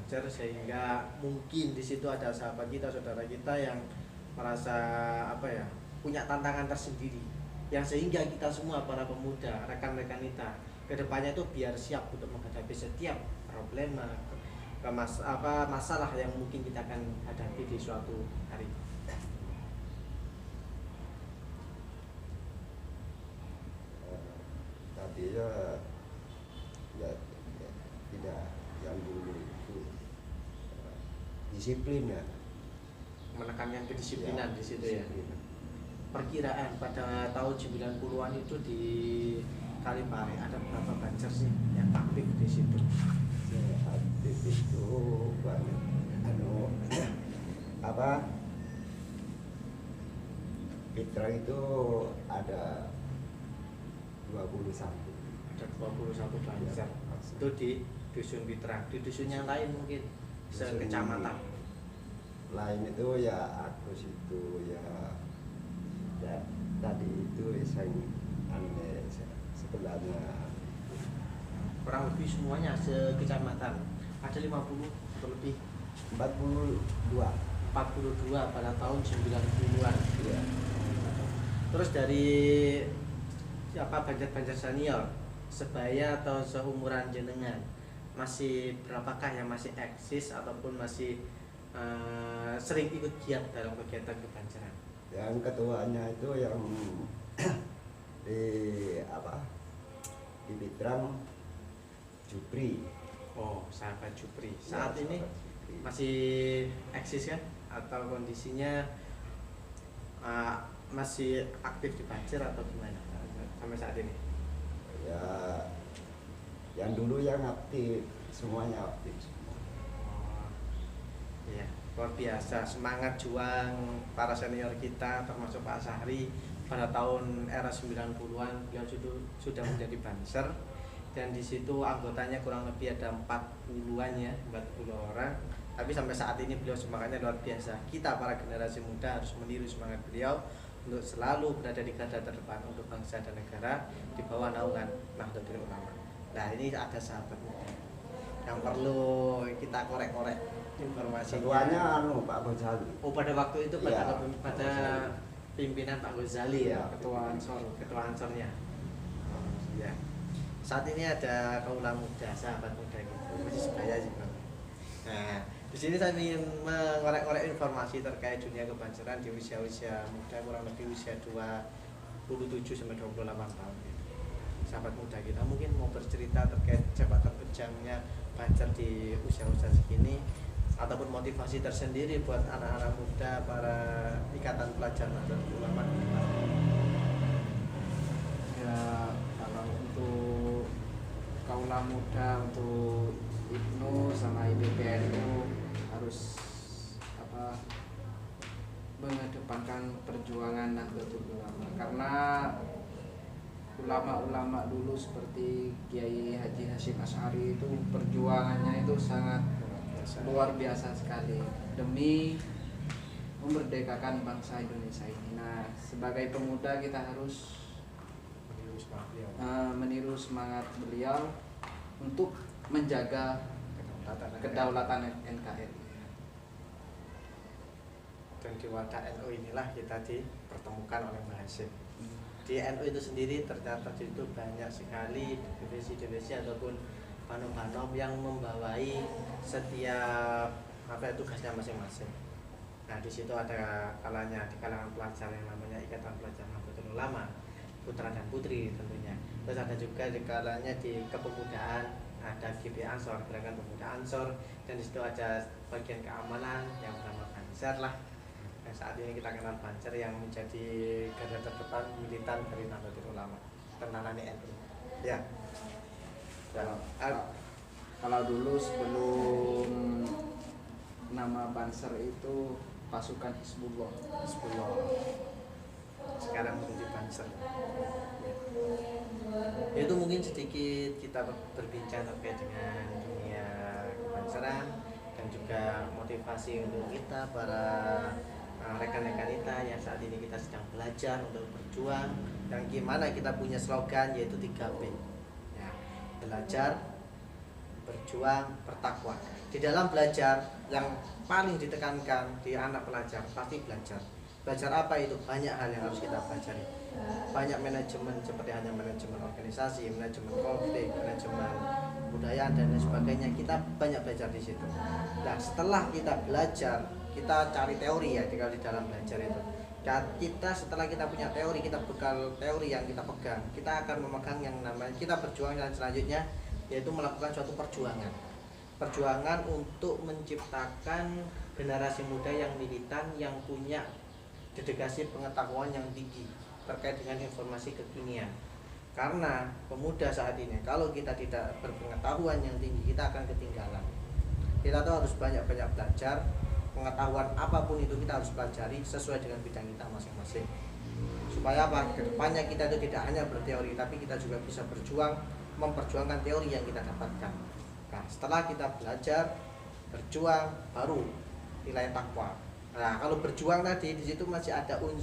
Banjar, sehingga mungkin di situ ada sahabat kita, saudara kita yang merasa apa ya, punya tantangan tersendiri, yang sehingga kita semua para pemuda, rekan-rekan kita kedepannya itu biar siap untuk menghadapi setiap problema, masalah yang mungkin kita akan hadapi di suatu hari. Tadi ya tidak, yang dulu itu disiplin ya, Menekankan kedisiplinan ya, di situ ya. disiplin. Perkiraan pada tahun 90-an itu di Kalipare ada berapa Banjar sih yang aktif di situ? Aktif itu banyak, apa, Fitra itu ada 21. Ada 21 Banjar. Itu di dusun Fitra. Di dusun yang lain mungkin sekecamatan. Lain itu ya aku situ ya tadi itu saya aneh sebelahnya. Kurang lebih semuanya sekecamatan. Ada 50 atau lebih 42. 42 pada tahun 90-an. Ya. Terus dari siapa Banjar-Banjar senior sebaya atau seumuran jenengan, masih berapakah yang masih eksis ataupun masih sering ikut giat dalam kegiatan kebanjaran? Yang ketuanya itu yang di apa, di Bitrang Jupri. Oh, sahabat Jupri. Ya, Saat ini sahabat Jupri. masih eksis kan? Atau kondisinya masih aktif di Banjar atau gimana sampai saat ini? Ya, yang dulu yang aktif, semuanya aktif semua. Oh, iya, luar biasa semangat juang para senior kita termasuk Pak Sahri pada tahun era 90-an. Beliau sudah menjadi Banser, dan di situ anggotanya kurang lebih ada 40-an ya, 40 orang. Tapi sampai saat ini beliau semangatnya luar biasa. Kita para generasi muda harus meniru semangat beliau untuk selalu berada di garda terdepan untuk bangsa dan negara di bawah naungan Nahdlatul Ulama. Nah, ini ada sahabat muda yang perlu kita korek-korek informasinya. Ketuanya Pak Ghazali. Oh, pada waktu itu pada Ya, pada pimpinan Pak Ghazali ya, Ya, ketua Ansornya. Ya. Saat ini ada kaula muda, sahabat muda gitu. Masih sebaya sih, Bang. Nah, di sini saya ingin mengorek-orek informasi terkait dunia kebanjaran di usia-usia muda, kurang lebih usia 27 sampai 28 tahun. Sahabat muda kita mungkin mau bercerita terkait sepak terjangnya Banjar di usia-usia segini, ataupun motivasi tersendiri buat anak-anak muda para ikatan pelajar Nahdlatul Ulama. Ya, kalau untuk kaula muda, untuk IPNU sama IPPNU harus mengedepankan perjuangan Nahdlatul Ulama, karena ulama-ulama dulu seperti Kiai Haji Hasyim Asy'ari itu perjuangannya itu sangat luar biasa sekali demi memerdekakan bangsa Indonesia ini. Nah, sebagai pemuda kita harus meniru semangat beliau untuk menjaga kedaulatan NKRI. Dan di wadah NU inilah kita dipertemukan oleh Mbah Hasyim. Di NU itu sendiri ternyata itu banyak sekali divisi-divisi ataupun panom-panom yang membawai setiap tugasnya masing-masing. Nah, di situ ada kalanya di kalangan pelajar yang namanya Ikatan Pelajar Nahdlatul Ulama, putra dan putri tentunya. Terus ada juga di kalanya di kepemudaan, ada GP Ansor, Gerakan Pemuda Ansor, dan di situ ada bagian keamanan yang bernama Banser lah. Dan saat ini kita kenal Banser yang menjadi garda terdepan militan dari Nahdlatul Ulama, tentangannya NU. Ya. Kalau dulu sebelum nama Banser itu pasukan Hizbullah. Sekarang menjadi Banser. Ya. Itu mungkin sedikit kita berbincang terkait dengan dunia kebanseran dan juga motivasi untuk kita para rekan-rekan kita yang saat ini kita sedang belajar untuk berjuang, dan gimana kita punya slogan yaitu 3P ya, belajar, berjuang, bertakwa. Di dalam belajar yang paling ditekankan di anak pelajar pasti belajar. Belajar apa itu? Banyak hal yang harus kita pelajari. Banyak manajemen seperti hanya manajemen organisasi, manajemen konflik, manajemen budaya dan lain sebagainya. Kita banyak belajar di situ. Nah, setelah kita belajar, kita cari teori ya kalau di dalam belajar itu. Dan kita setelah kita punya teori, kita bekal teori yang kita pegang, kita akan memegang yang namanya kita berjuang dan selanjutnya yaitu melakukan suatu perjuangan. Perjuangan untuk menciptakan generasi muda yang militan, yang punya dedikasi pengetahuan yang tinggi terkait dengan informasi kekinian. Karena pemuda saat ini kalau kita tidak berpengetahuan yang tinggi, kita akan ketinggalan. Kita tuh harus banyak-banyak belajar. Pengetahuan apapun itu kita harus pelajari sesuai dengan bidang kita masing-masing. Supaya apa? Kedepannya kita itu tidak hanya berteori, tapi kita juga bisa berjuang, memperjuangkan teori yang kita dapatkan. Nah, setelah kita belajar, berjuang, baru nilai takwa. Nah, kalau berjuang tadi di situ masih ada dua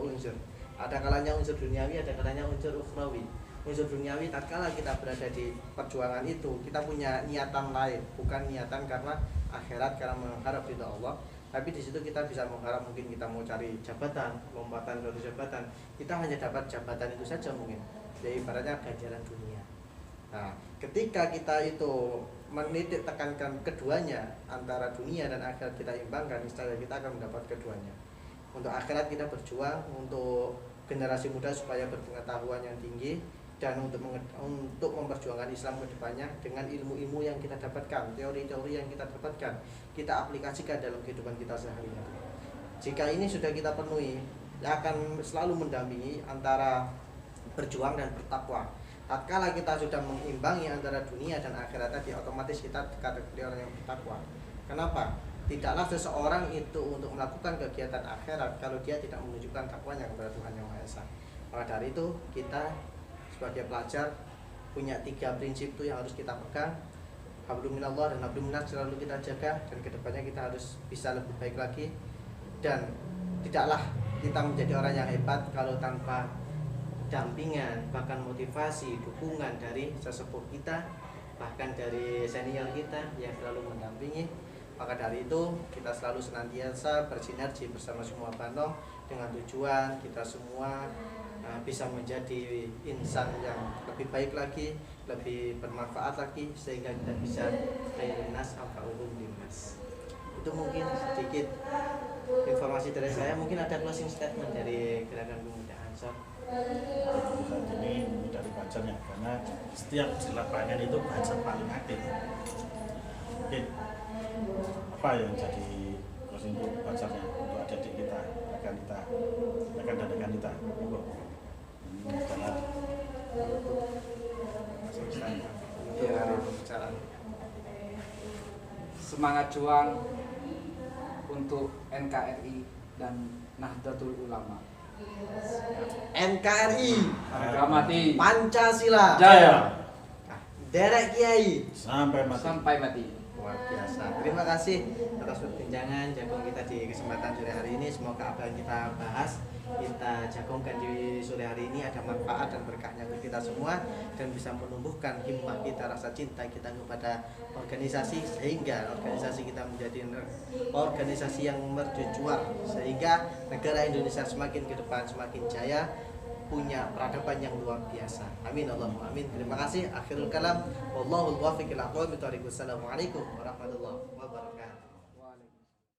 unsur. Ada kalanya unsur duniawi, ada kalanya unsur ukhrawi. Unsur duniawi tatkala kita berada di perjuangan itu, kita punya niatan lain, bukan niatan karena akhirat, karena mengharap ridha Allah. Tapi di situ kita bisa mengharap, mungkin kita mau cari jabatan, lompatan dari jabatan, kita hanya dapat jabatan itu saja mungkin. Jadi ibaratnya ganjaran dunia. Nah, ketika kita itu menitik tekankan keduanya, antara dunia dan akhirat kita imbangkan, niscaya kita akan mendapat keduanya. Untuk akhirat kita berjuang, untuk generasi muda supaya berpengetahuan yang tinggi, dan untuk memperjuangkan Islam ke depannya dengan ilmu-ilmu yang kita dapatkan, teori-teori yang kita dapatkan, kita aplikasikan dalam kehidupan kita sehari-hari. Jika ini sudah kita penuhi, akan selalu mendampingi antara berjuang dan bertakwa. Tatkala kita sudah mengimbangi antara dunia dan akhirat tadi, otomatis kita kategori orang yang bertakwa. Kenapa? Tidaklah seseorang itu untuk melakukan kegiatan akhirat kalau dia tidak menunjukkan takwanya kepada Tuhan Yang Maha Esa. Maka dari itu kita sebagai pelajar punya 3 prinsip itu yang harus kita pegang. Hablum minallah dan hablum minas selalu kita jaga, dan kedepannya kita harus bisa lebih baik lagi. Dan tidaklah kita menjadi orang yang hebat kalau tanpa dampingan, bahkan motivasi, dukungan dari sesepuh kita, bahkan dari senior kita yang selalu mendampingi. Maka dari itu kita selalu senantiasa bersinergi bersama semua Bano dengan tujuan kita semua bisa menjadi insan yang lebih baik lagi, lebih bermanfaat lagi, sehingga kita bisa khairun nas anfa'uhum linnas. Itu mungkin sedikit informasi dari saya. Mungkin ada closing statement dari Gerakan Pemuda Ansor. Saat ini dari Banjarnya, karena setiap di lapangan itu Banjar paling aktif. Oke, apa yang jadi closing untuk Banjarnya, untuk adik-adik kita, rekan dan rekan kita? Semangat juang untuk NKRI dan Nahdlatul Ulama. NKRI, Harga mati, Pancasila, jaya, derek kiai Sampai mati. sampai mati. luar biasa. Terima kasih atas perbincangan jagung kita di kesempatan sore hari ini. Semoga apa yang kita bahas, kita jagungkan di sore hari ini ada manfaat dan berkahnya untuk kita semua, dan bisa menumbuhkan himmah kita, rasa cinta kita kepada organisasi, sehingga organisasi kita menjadi organisasi yang mercusuar, sehingga negara Indonesia semakin ke depan semakin jaya, punya peradaban yang luar biasa. Amin Allahumma amin. Terima kasih. Akhirul kalam, wallahul muwaffiq ila aqwamit thoriq. Wassalamualaikum warahmatullahi wabarakatuh.